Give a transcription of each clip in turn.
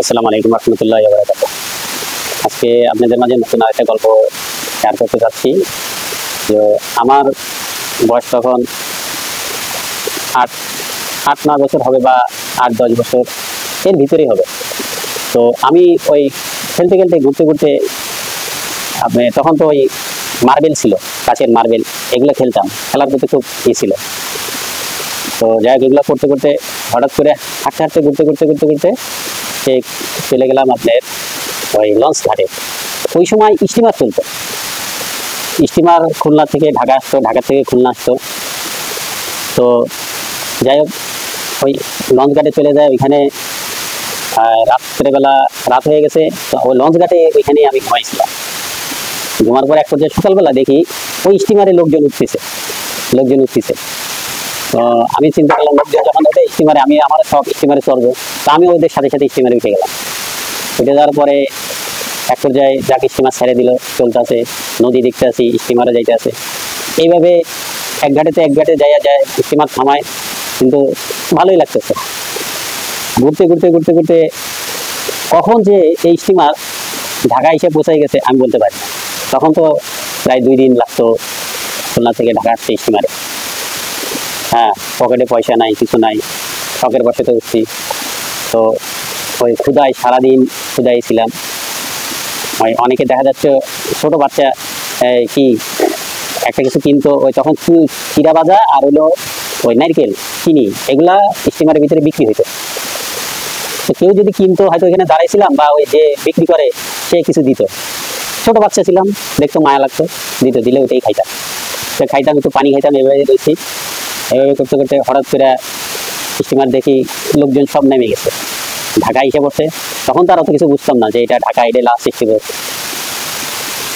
আসসালামু আলাইকুম রহমতুল্লাহি ওয়া বারাকাতুহু। আজকে আপনাদের মাঝে নতুন আরেকটা গল্প শেয়ার করতে যাচ্ছি। যে আমার বয়স তখন 8-9 বছর হবে বা 8-10 বছর এর ভিতরেই হবে। তো আমি ওই খেলতে খেলতে ঘুরতে ঘুরতে আপনি তখন তো ওই মার্বেল ছিল, কাচের মার্বেল, এগুলো খেলতাম, খেলার প্রতি খুব ছিল। তো যাই হোক, এগুলো করতে করতে হঠাৎ করে হাঁটতে হাঁটতে ঘুরতে ঘুরতে ঘুরতে ঘুরতে সে চলে গেলাম আপনার ওই লঞ্চ ঘাটে। ওই সময় স্টিমার চলতো, স্টিমার খুলনা থেকে ঢাকা আসতো, ঢাকা থেকে খুলনা আসতো। তো যাই হোক, ওই লঞ্চ ঘাটে চলে যায়। ওইখানে রাত্রেবেলা রাত হয়ে গেছে, তো ওই লঞ্চ ঘাটে ওইখানে আমি ঘুমাইছিলাম। ঘুমার পর এক পর্যায়ে সকালবেলা দেখি ওই স্টিমারে লোকজন উঠতেছে। তো আমি চিন্তা করলাম, লোকজন যখন ওঠে স্টিমারে, আমি আমার সব স্টিমারে চড়বো। তো আমি ওদের সাথে সাথে স্টিমারে উঠে গেলাম। উঠে যাওয়ার পরে এক পর্যায়ে যাকে স্টিমার ছেড়ে দিল, চলতেছে, নদী দেখতে আসি, স্টিমারে যাইতে আছে। এইভাবে এক ঘাটে যায় স্টিমার থামায়, কিন্তু ভালোই লাগতেছে। ঘুরতে ঘুরতে ঘুরতে ঘুরতে কখন যে এই স্টিমার ঢাকা এসে পৌঁছাই গেছে আমি বলতে পারি না। তখন তো প্রায় 2 দিন লাগতো খুলনা থেকে ঢাকা আসতে স্টিমারে। হ্যাঁ, পকেটে পয়সা নাই, কিছু নাই, শখের বসে উঠছি। তো ওই ক্ষুদায় সারাদিন ক্ষুদায় ছিলাম। ওই অনেকে দেখা যাচ্ছে ছোট বাচ্চা কি একটা কিছু কিনতো, ওই তখন চিরা ভাজা আর হলো ওই নারকেল চিনি, এগুলা স্টিমারের ভিতরে বিক্রি হইতো। তো কেউ যদি কিনতো, হয়তো এখানে দাঁড়াইছিলাম বা ওই যে বিক্রি করে সে কিছু দিত। ছোট বাচ্চা ছিলাম, দেখতো মায়া লাগতো, দিলে ওইটাই খাইতাম। তো খাইতাম, একটু পানি খাইতাম, এভাবে রয়েছি। এভাবে করতে করতে হঠাৎ করে স্টিমার দেখি লোকজন সব নেমে গেছে, ঢাকা এসে পড়ছে। তখন তার অত কিছু বুঝতাম না যে এটা ঢাকা, এটা লাস্ট স্টিমার।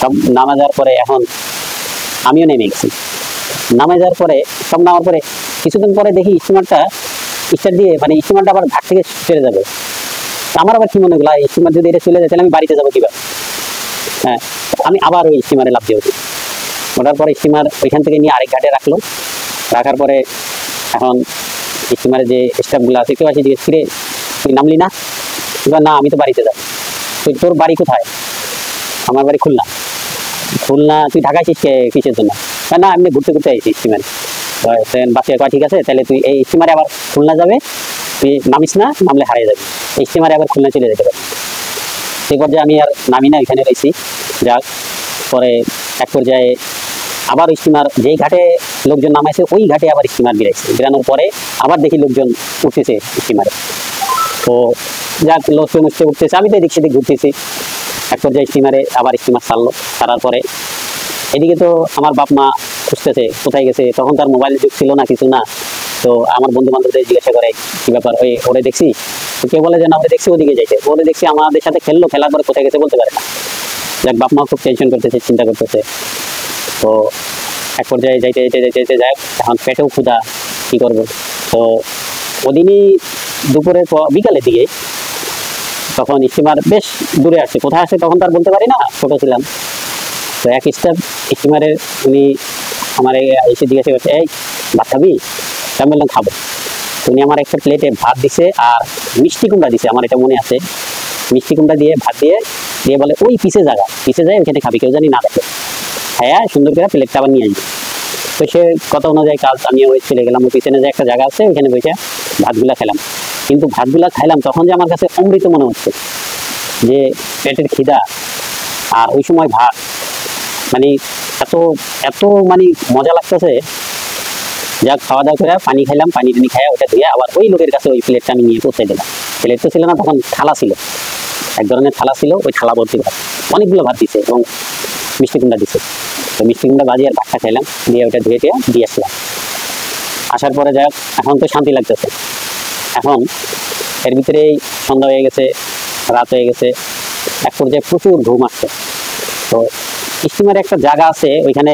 সব নামা যাওয়ার পরে এখন আমিও নেমে গেছি। নামে যাওয়ার পরে সব নামার পরে কিছুদিন পরে দেখি স্টিমারটা স্টার্ট দিয়ে, মানে স্টিমারটা আবার ঘাট থেকে চলে যাবে। আমার আবার কি মনে হলো, স্টিমার যদি এটা চলে যায় তাহলে আমি বাড়িতে যাবো কিভাবে? হ্যাঁ, আমি আবার ওই স্টিমারে লাফ দিয়ে উঠি। ওঠার পরে স্টিমার ওইখান থেকে নিয়ে আরেক ঘাটে রাখলো। রাখার পরে এখন স্টিমারে যে স্টাফগুলো আছে, কেউ আসে জিজ্ঞেস, ফিরে তুই নামলি না? এবার না, আমি তো বাড়িতে যাবো। তোর বাড়ি কোথায়? আমার বাড়ি খুলনা। তুই ঢাকা আসিস কিসের জন্য? না, এমনি ঘুরতে ঘুরতে আসিস স্টিমারে। বাচ্চা কয়, ঠিক আছে, তাহলে তুই এই স্টিমারে আবার খুলনা যাবে, তুই নামিস না, নামলে হারিয়ে যাবে। এই স্টিমারে আবার খুলনা চলে যেতে পারে। সেই পর্যায়ে আমি আর নামি না, এখানে রয়েছি। যাক, পরে এক পর্যায়ে আবার স্টিমার যেই ঘাটে লোকজন নামাইছে ওই ঘাটে আবার স্টিমার বেরানোর পরে আবার দেখি লোকজন উঠতেছে স্টিমারে। তো যাক, লোকজন উঠতেছে, আমি তো এদিক সেদিক ঘুরতেছি। এক পর্যায়ে স্টিমারে আবার স্টিমার ছাড়ার পরে এদিকে তো আমার বাপ মা খুঁজতেছে কোথায় গেছে। তখন তার মোবাইলের যুগ ছিল না, কিছু না। তো আমার বন্ধু বান্ধবদের জিজ্ঞাসা করে, কি ব্যাপার, ওরে দেখছি? তো কেউ বলে যে না, ওরে দেখছি ওদিকে যাইতে, ওরে দেখছি আমাদের সাথে খেললো, খেলার পরে কোথায় গেছে বলতে পারে না। যাক, বাপ মা খুব টেনশন করতেছে, চিন্তা করতেছে। তো এক পর্যায়ে যাইতে যাক, এখন পেটেও ক্ষুধা, কি করবো? তো ওদিনই দুপুরে বিকালের দিকে তখন স্টিমার বেশ দূরে আসছে, কোথায় আসছে তখন তার বলতে পারি না, ছোট ছিলাম। তো এক স্টাফ স্টিমারের উনি আমার এসে জিজ্ঞাসা করছে, এই ভাত খাবি? আমি বললাম খাবো। উনি আমার একটা প্লেটে ভাত দিছে আর মিষ্টি কুমড়া দিছে, আমার এটা মনে আছে। মিষ্টি কুমড়া দিয়ে ভাত দিয়ে বলে, ওই পিছে যায়, ওইখানে খাবি, কেউ জানি না দেখে। হ্যাঁ, সুন্দর করে প্লেটটা আবার নিয়ে আসবে। তো সে কথা অনুযায়ী কাজ আমি ওই চলে গেলাম। ওই পিছনে যে একটা জায়গা আছে, ওইখানে বসে ভাতগুলা খেলাম। কিন্তু ভাতগুলা খাইলাম তখন যে আমার কাছে অমৃত মনে হচ্ছে, যে পেটের খিদা আর ওই সময় ভাত, মানে এত এত মানে মজা লাগতেছে। যাক, খাওয়া দাওয়া করে পানি খাইলাম, পানি টানি খাইয়া ওটা ধুয়ে আবার ওই লোকের কাছে ওই প্লেটটা আমি নিয়ে পৌঁছে দিলাম। প্লেট তো ছিল না তখন, থালা ছিল, এক ধরনের থালা ছিল, ওই থালা ভর্তি ভাত, অনেকগুলো ভাত দিছে এবং মিষ্টি কুমড়া দিছে। তো মিষ্টি কুমড়া বাজি আর ভাতটা খাইলাম, দিয়ে ওটা ধুয়ে দিয়ে আসলাম। আসার পরে যাক, এখন তো শান্তি লাগতেছে। এখন এর ভিতরেই সন্ধ্যা হয়ে গেছে, রাত হয়ে গেছে। এক পর্যায়ে প্রচুর ঘুম আসছে। তো স্টিমারে একটা জায়গা আছে, ওইখানে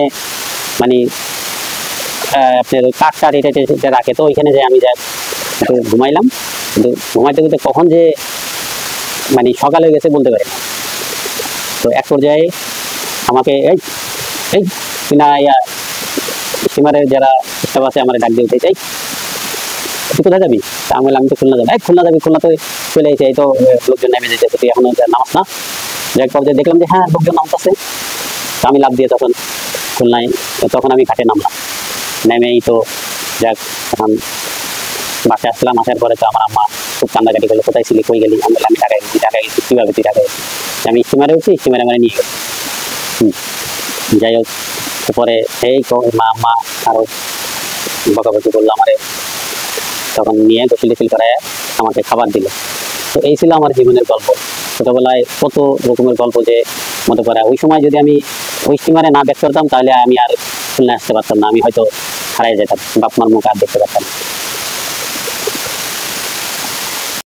মানে আপনার কাঠ এটা রাখে। তো ওইখানে যে আমি একটু ঘুমাইলাম, কিন্তু ঘুমাইতে ঘুরতে কখন যে মানে সকাল হয়ে গেছে বলতে পারি না। তো এক পর্যায়ে আমাকে এই কিনা স্টিমারের যারা স্টাফ আছে আমার ডাক দিয়ে উঠে, তুই কোথায় যাবি? তা আমি বললাম, আমি তো খুলনা যাবো। খুলনা যাবি? খুলনা তো চলে এসে এই তো লোকজন নেমে যেতে, তুই এখনো নামাস না? যাই পর্যায়ে দেখলাম যে হ্যাঁ লোকজন নামতেছে, তো আমি লাফ দিয়ে তখন খুলনায়, তখন আমি ঘাটে নামলাম, নেমেই তো যাক এখন বাসায় আসলাম। আসার পরে তো আমার আম্মা খুব কান্দাকাটি করলো, কোথায় ছিলি, কই গেলি? আমি বললাম আমি ঢাকায় গেছি। ঢাকায় গেছি কীভাবে? তুই ঢাকায় গেছি? আমি স্টিমারে উঠছি, স্টিমারে মানে নিয়ে গেল। যাই হোক, পরে এই মা আম্মা আরো বকাবকি করলো আমারে, তখন নিয়ে গোসল টোসল করায় আমাকে খাবার দিল। তো এই ছিল আমার জীবনের গল্প। ছোটবেলায় কত রকমের গল্প, যে মনে করে ওই সময় যদি আমি ওই স্টিমারে না ব্যাক করতাম তাহলে আমি আর খুলনা আসতে পারতাম না, আমি হয়তো হারাই যেতাম, বাপ মার মুখ আর দেখতে পারতাম।